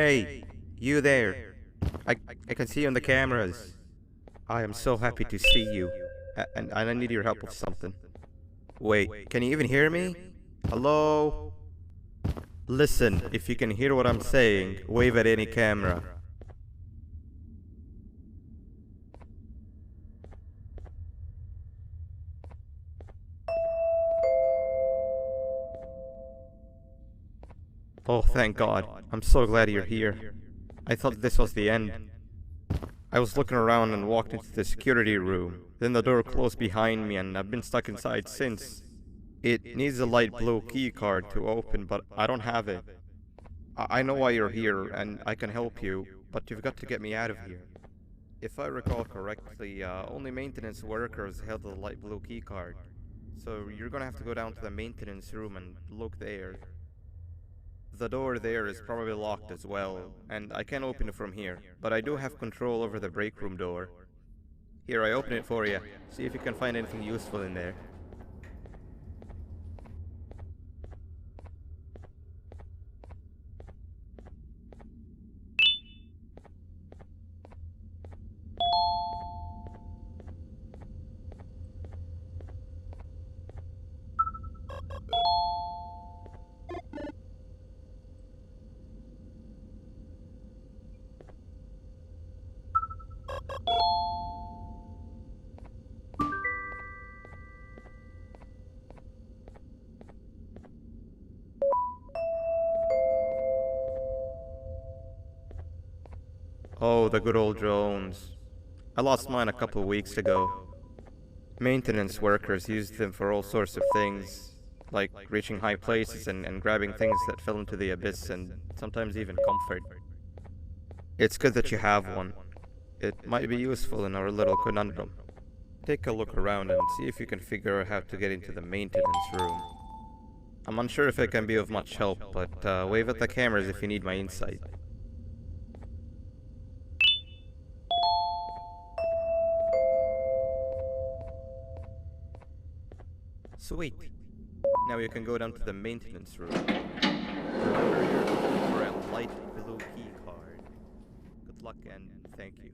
Hey, you there. I, I can see you on the cameras. I am so happy to see you. And I need your help with something. Wait, can you even hear me? Hello? Listen, if you can hear what I'm saying, wave at any camera. Oh, thank God. I'm so glad you're here. I thought this was the end. I was looking around and walked into the security room. Then the door closed behind me and I've been stuck inside since. It needs a light blue key card to open, but I don't have it. I know why you're here and I can help you, but you've got to get me out of here. If I recall correctly, only maintenance workers held the light blue key card. So you're gonna have to go down to the maintenance room and look there. The door there is probably locked as well, and I can't open it from here, but I do have control over the break room door. Here, I open it for you. See if you can find anything useful in there. Oh, the good old drones. I lost mine a couple of weeks ago. Maintenance workers used them for all sorts of things, like reaching high places and grabbing things that fell into the abyss and sometimes even comfort. It's good that you have one. It might be useful in our little conundrum. Take a look around and see if you can figure out how to get into the maintenance room. I'm unsure if it can be of much help, but wave at the cameras if you need my insight. Sweet. Now you can go down to the maintenance room. Remember, you're looking for a light blue key card. Good luck and thank you.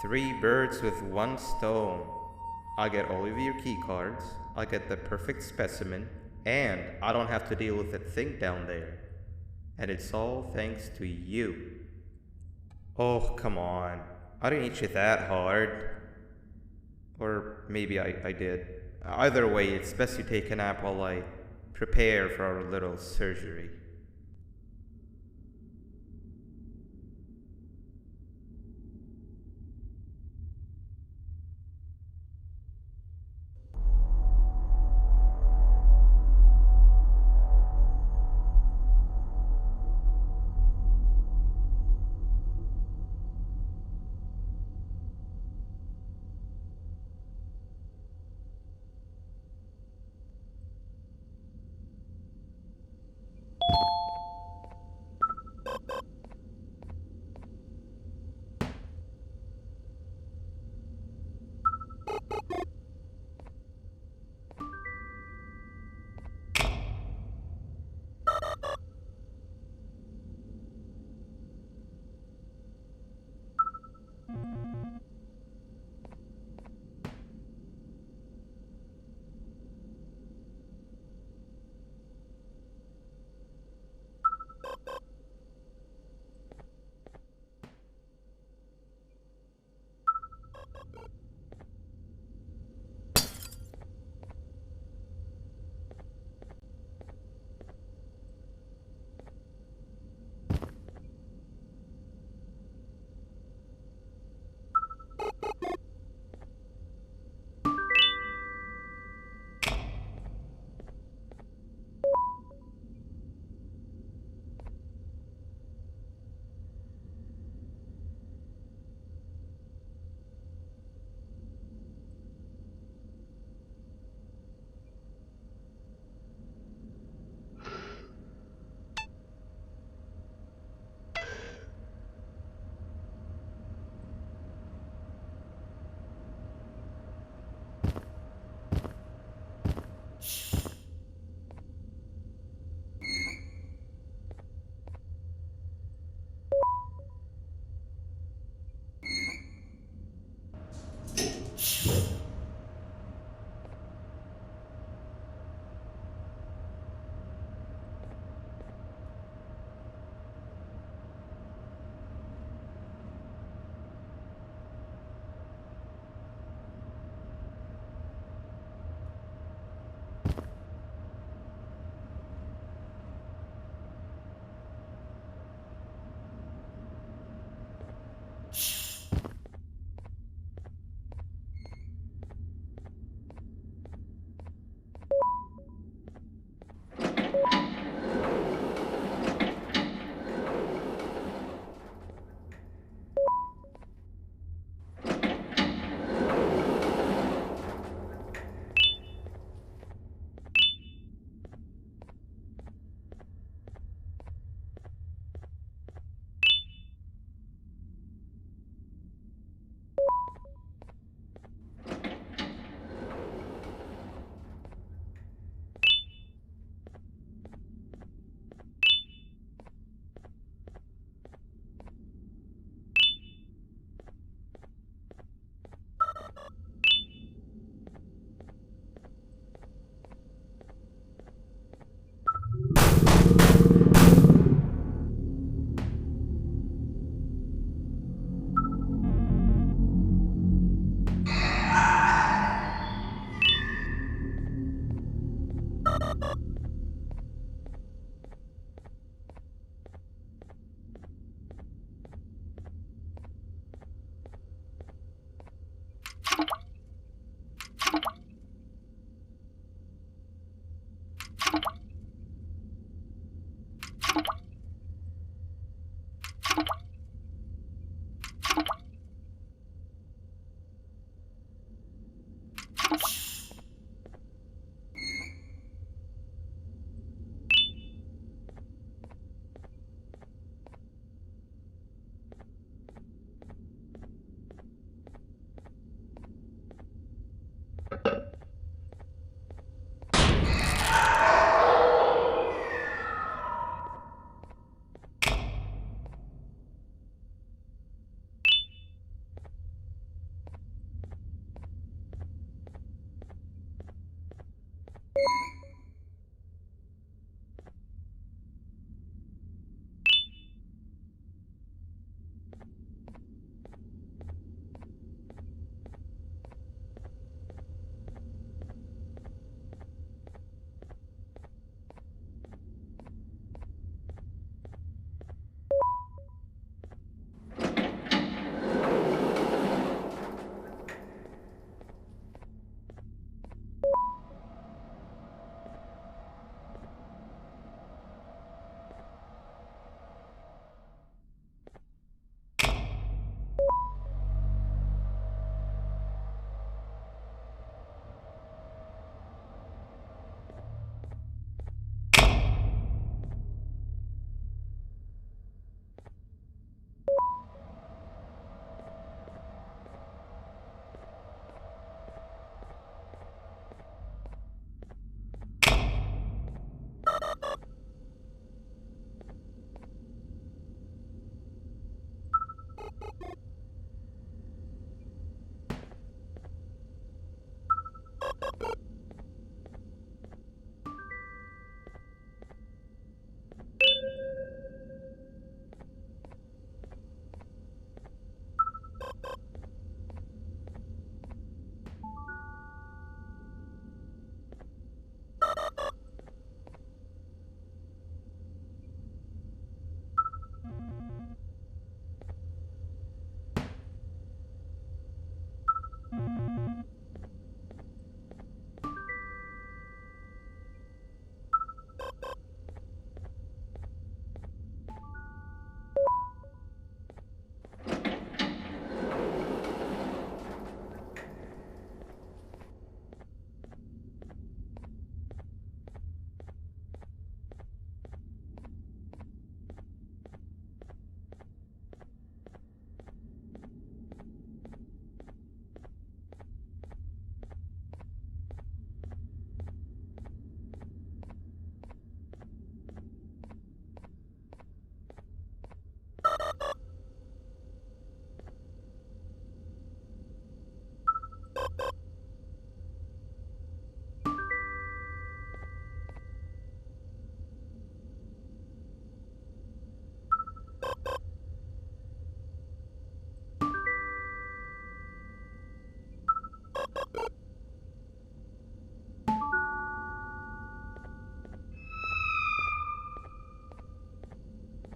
Three birds with one stone. I'll get all of your key cards, I'll get the perfect specimen, and I don't have to deal with that thing down there. And it's all thanks to you. Oh, come on. I didn't hit you that hard. Or maybe I did. Either way, it's best you take a nap while I prepare for our little surgery.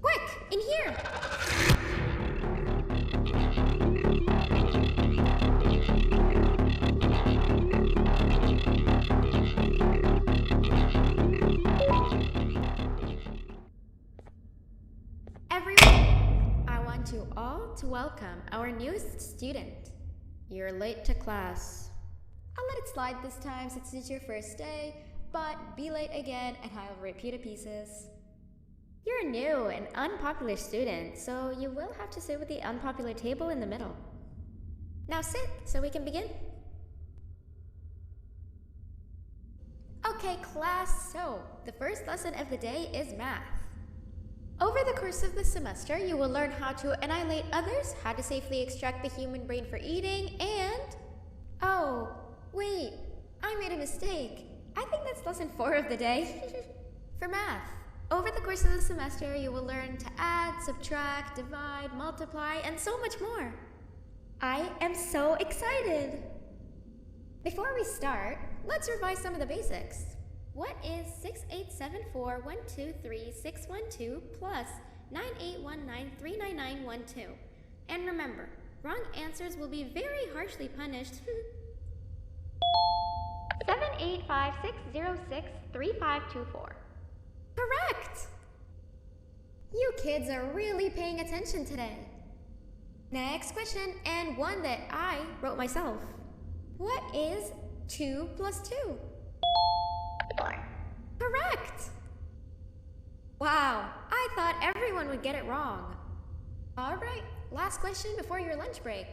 Quick, in here! Everyone, I want you all to welcome our newest student. You're late to class. I'll let it slide this time since it's your first day, but be late again and I'll rip you to pieces. You're a new and unpopular student, so you will have to sit with the unpopular table in the middle. Now sit so we can begin. Okay, class, so the first lesson of the day is math. Over the course of the semester, you will learn how to annihilate others, how to safely extract the human brain for eating, and... Oh, wait, I made a mistake. I think that's lesson 4 of the day. For math, over the course of the semester, you will learn to add, subtract, divide, multiply, and so much more. I am so excited! Before we start, let's revise some of the basics. What is 6874123612 plus 9819399912? And remember, wrong answers will be very harshly punished. 785-606-3524. Correct! You kids are really paying attention today. Next question, and one that I wrote myself. What is 2 plus 2? 4. Correct! Wow, I thought everyone would get it wrong. Alright, last question before your lunch break.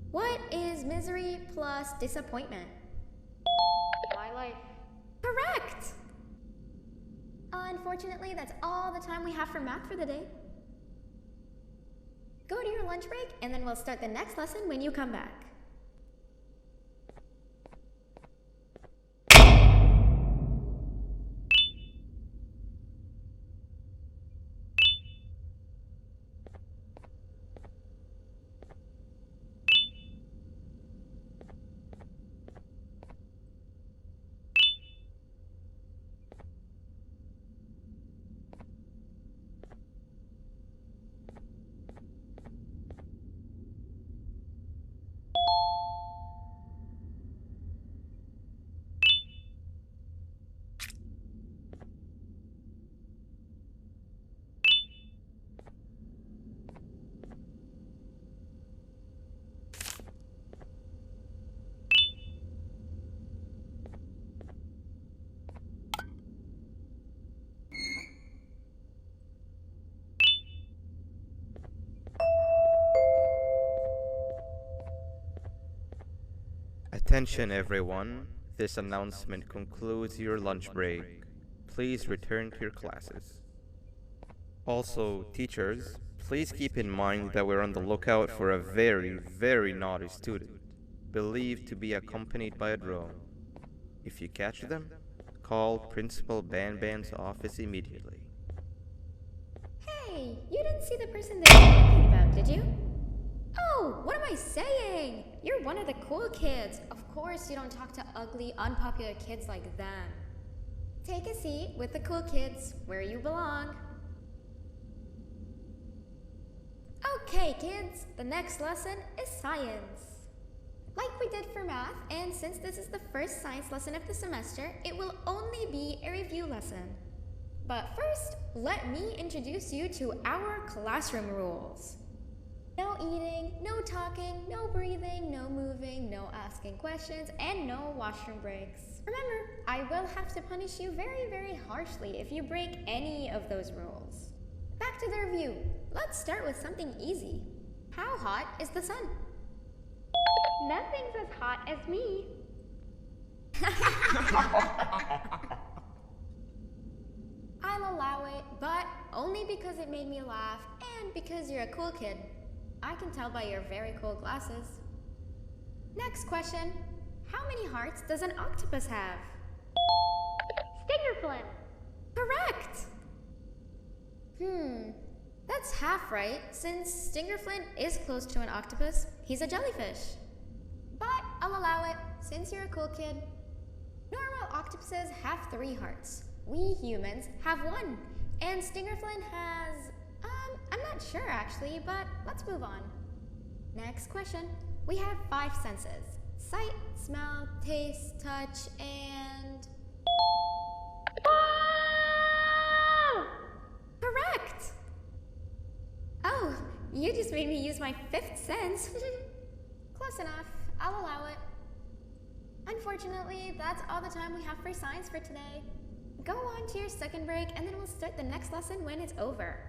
What is misery plus disappointment? My life. Correct! Unfortunately, that's all the time we have for math for the day. Go to your lunch break, and then we'll start the next lesson when you come back. Attention everyone, this announcement concludes your lunch break. Please return to your classes. Also, teachers, please keep in mind that we're on the lookout for a very, very naughty student, believed to be accompanied by a drone. If you catch them, call Principal Banban's office immediately. Hey, you didn't see the person they were talking about, did you? Oh, what am I saying? You're one of the cool kids. Of course you don't talk to ugly, unpopular kids like them. Take a seat with the cool kids, where you belong. Okay, kids, the next lesson is science. Like we did for math, and since this is the first science lesson of the semester, it will only be a review lesson. But first, let me introduce you to our classroom rules. No eating, no talking, no breathing, no moving, no asking questions, and no washroom breaks. Remember, I will have to punish you very, very harshly if you break any of those rules. Back to the review. Let's start with something easy. How hot is the sun? Nothing's as hot as me. I'll allow it, but only because it made me laugh and because you're a cool kid. I can tell by your very cool glasses. Next question. How many hearts does an octopus have? Stinger flint. Correct! That's half right, since Stingerflint is close to an octopus. He's a jellyfish. But I'll allow it, since you're a cool kid. Normal octopuses have 3 hearts. We humans have 1. And Stingerflint has... I'm not sure actually, but let's move on. Next question. We have 5 senses. Sight, smell, taste, touch, and... Whoa! Correct! Oh, you just made me use my 5th sense. Close enough. I'll allow it. Unfortunately, that's all the time we have for science for today. Go on to your second break, and then we'll start the next lesson when it's over.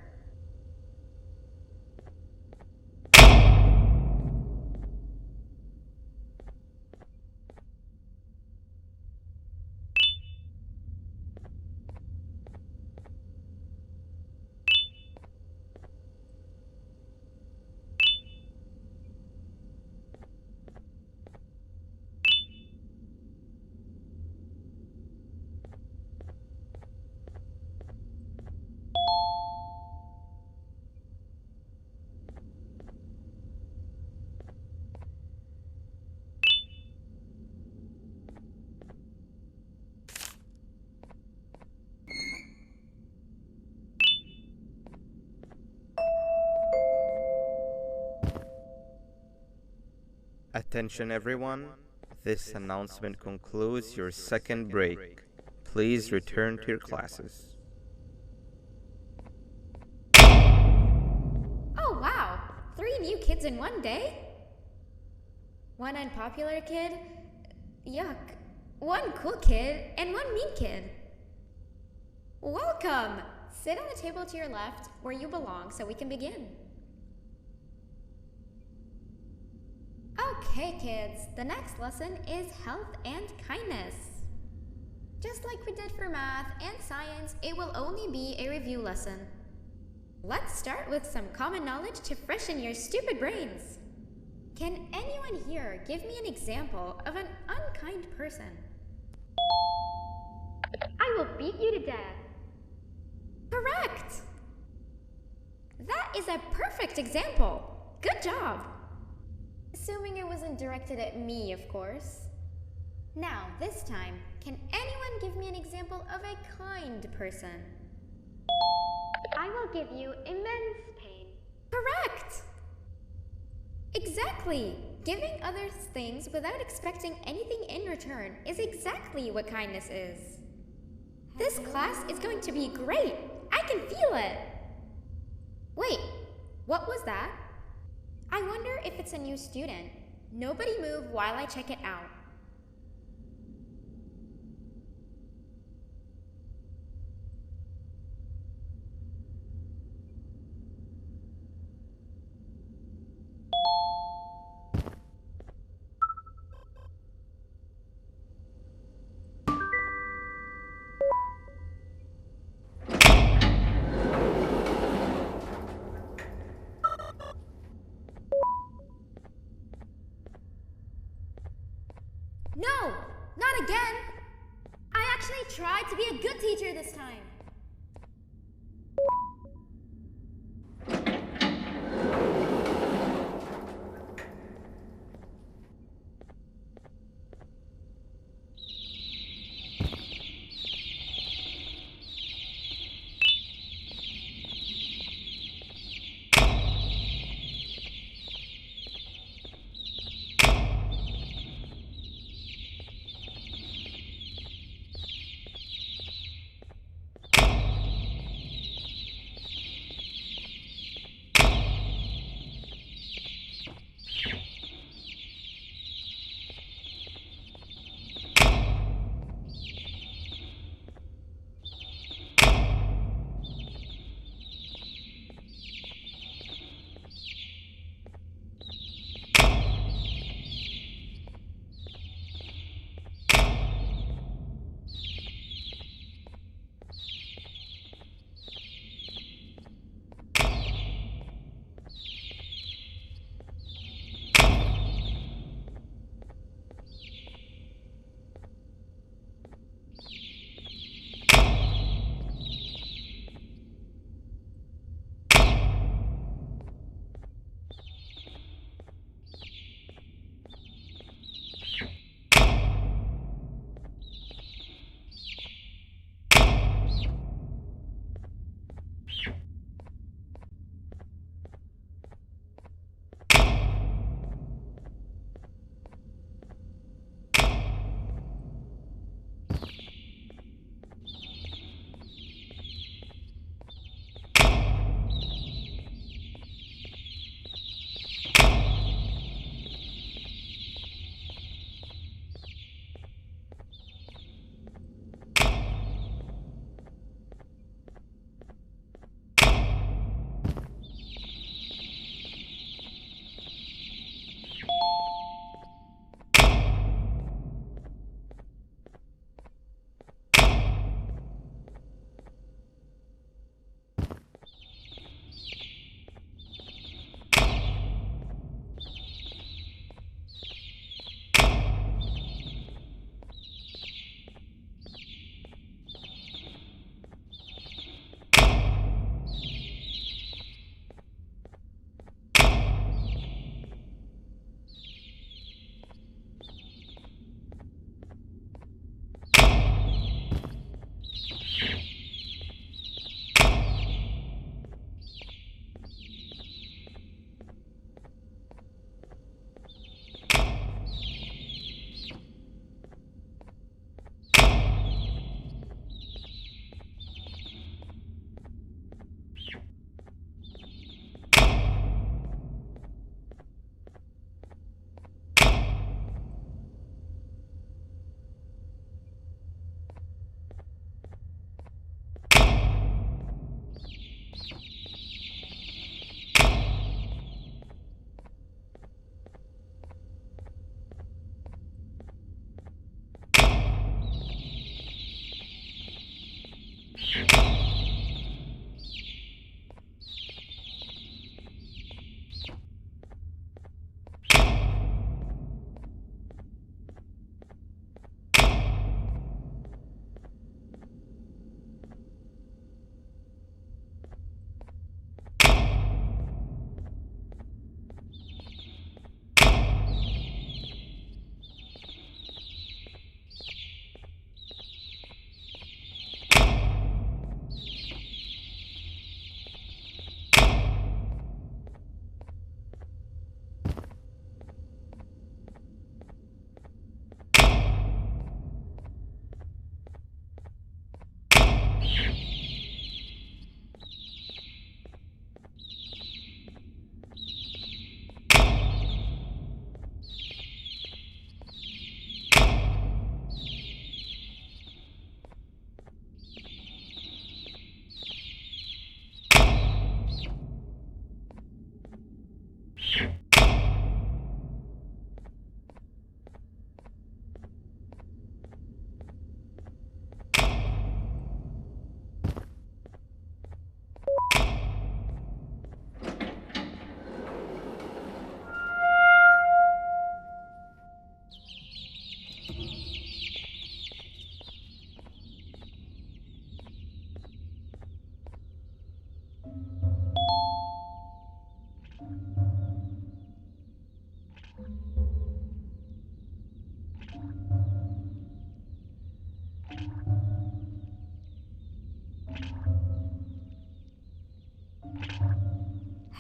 Attention everyone, this announcement concludes your second break. Please return to your classes. Oh wow! 3 new kids in one day? 1 unpopular kid? Yuck. 1 cool kid and 1 mean kid. Welcome! Sit on the table to your left, where you belong, so we can begin. Okay, kids, the next lesson is health and kindness. Just like we did for math and science, it will only be a review lesson. Let's start with some common knowledge to freshen your stupid brains. Can anyone here give me an example of an unkind person? I will beat you to death. Correct! That is a perfect example. Good job. Assuming it wasn't directed at me, of course. Now, this time, can anyone give me an example of a kind person? I will give you immense pain. Correct! Exactly! Giving others things without expecting anything in return is exactly what kindness is. This class is going to be great! I can feel it! Wait, what was that? I wonder if it's a new student. Nobody move while I check it out. Not again! I actually tried to be a good teacher this time.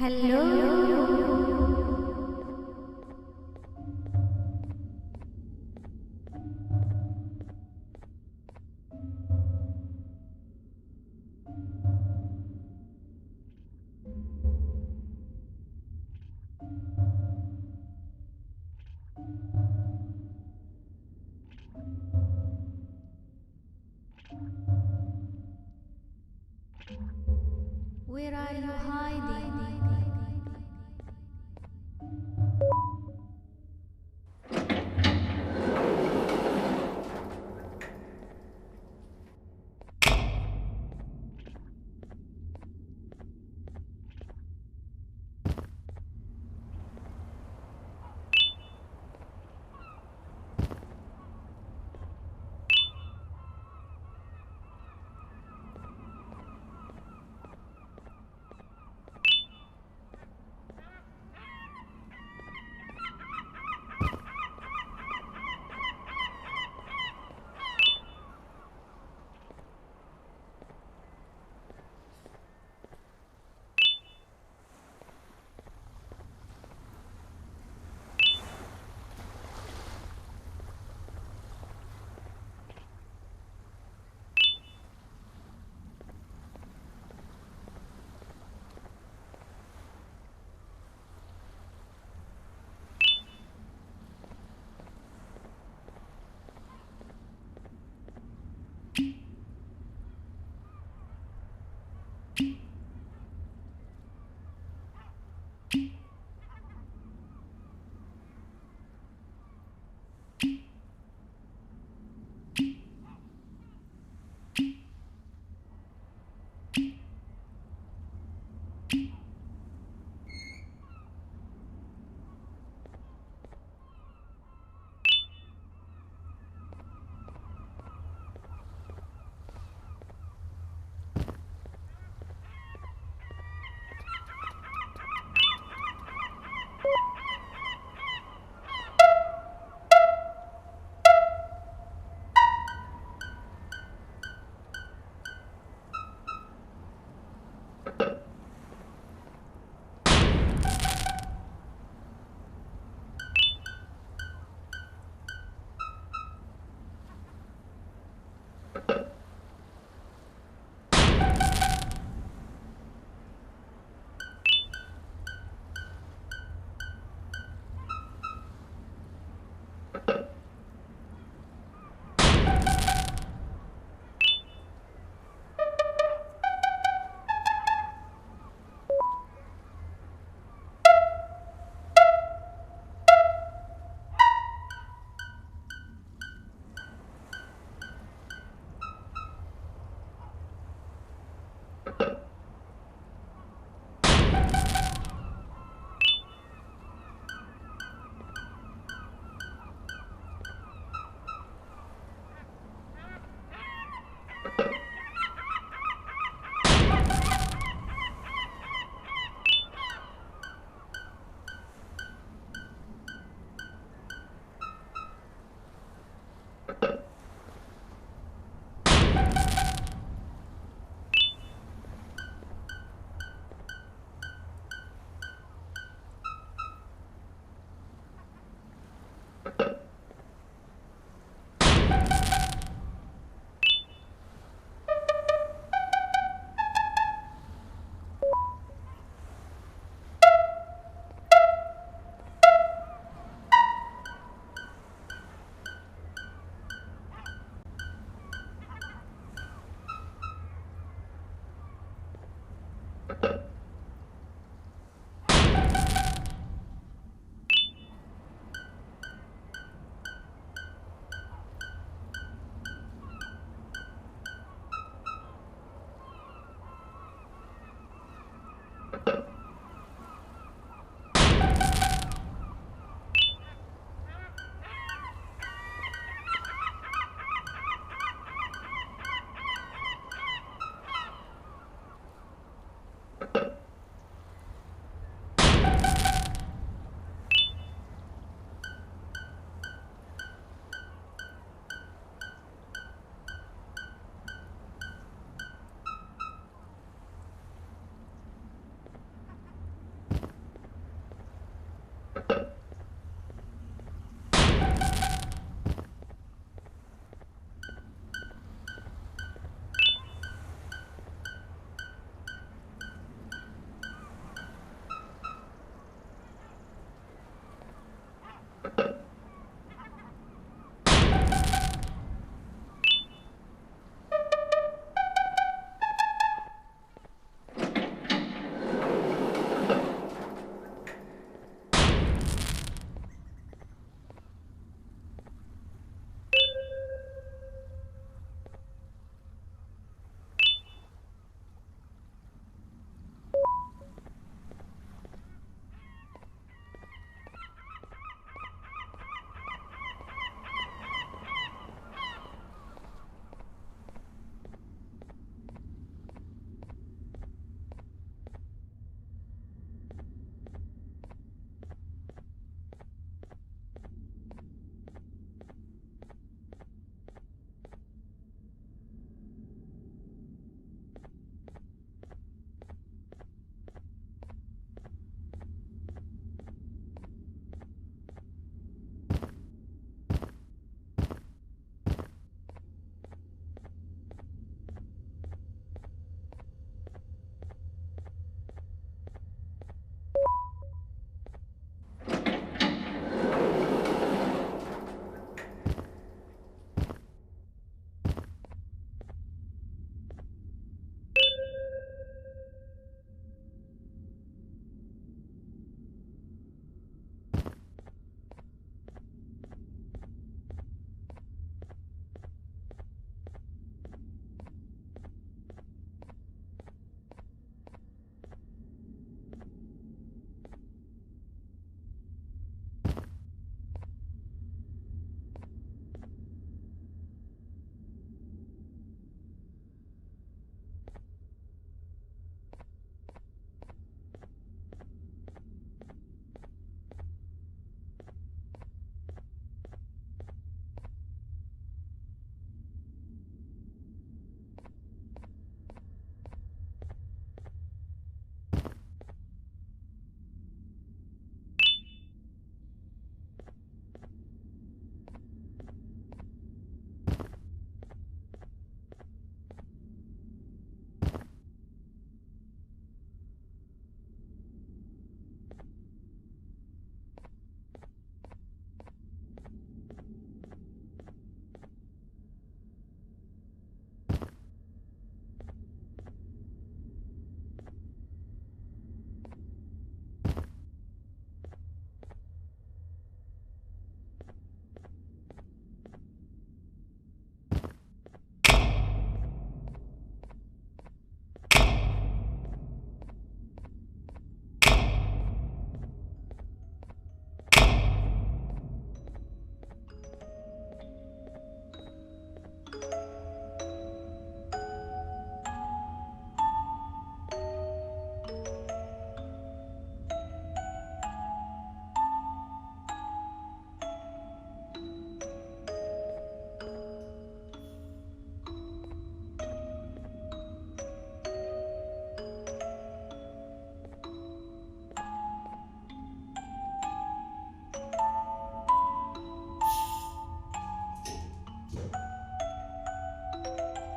Where are you hiding?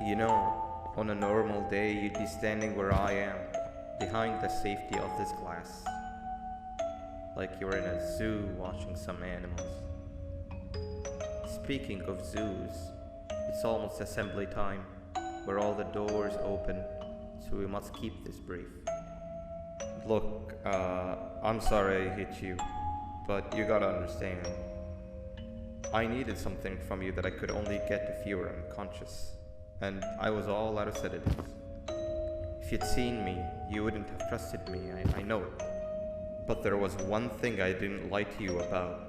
You know, on a normal day, you'd be standing where I am, behind the safety of this glass. Like you're in a zoo watching some animals. Speaking of zoos, it's almost assembly time, where all the doors open, so we must keep this brief. Look, I'm sorry I hit you, but you gotta understand. I needed something from you that I could only get if you were unconscious, and I was all out of sedatives. If you'd seen me, you wouldn't have trusted me, I know it. But there was one thing I didn't lie to you about,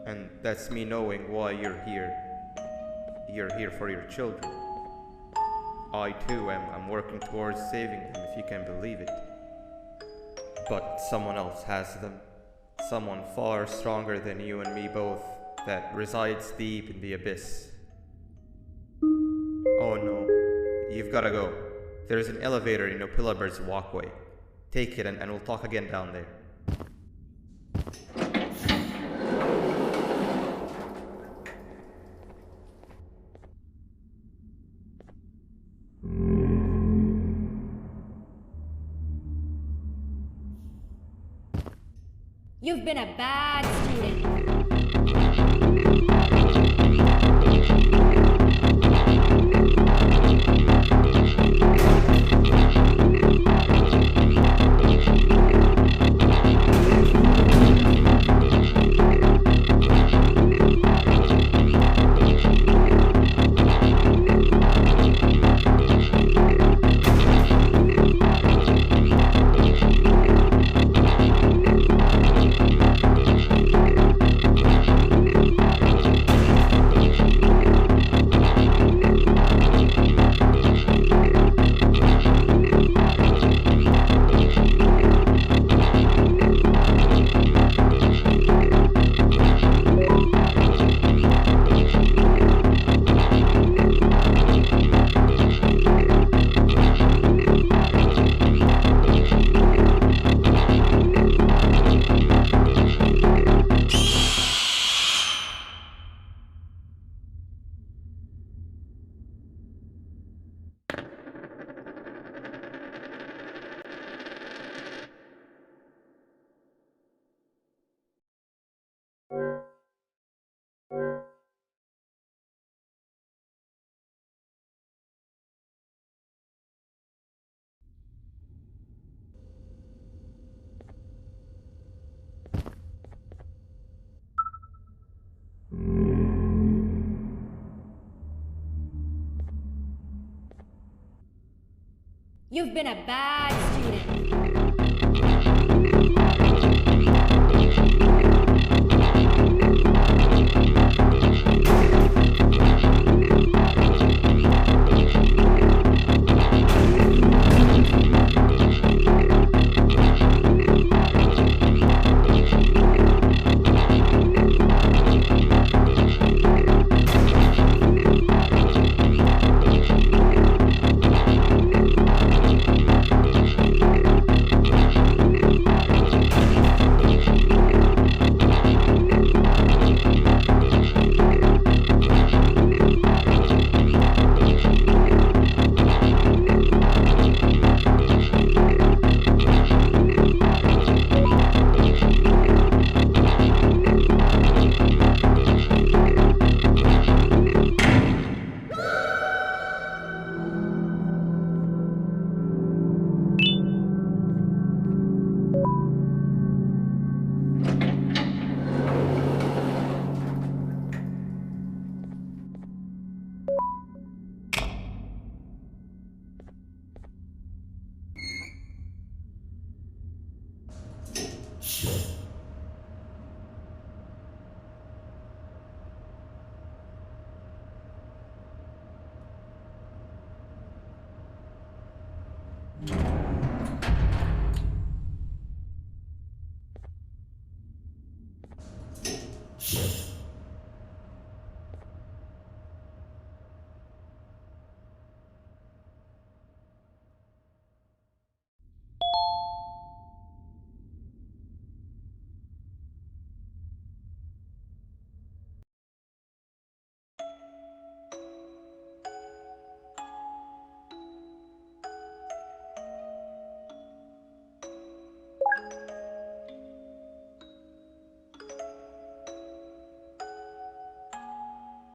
and that's me knowing why you're here. You're here for your children. I too am working towards saving them, if you can believe it. But someone else has them. Someone far stronger than you and me both, that resides deep in the abyss. Oh no, you've gotta go. There's an elevator in Opillabird's walkway. Take it and we'll talk again down there. You've been a bad student. You've been a bad student.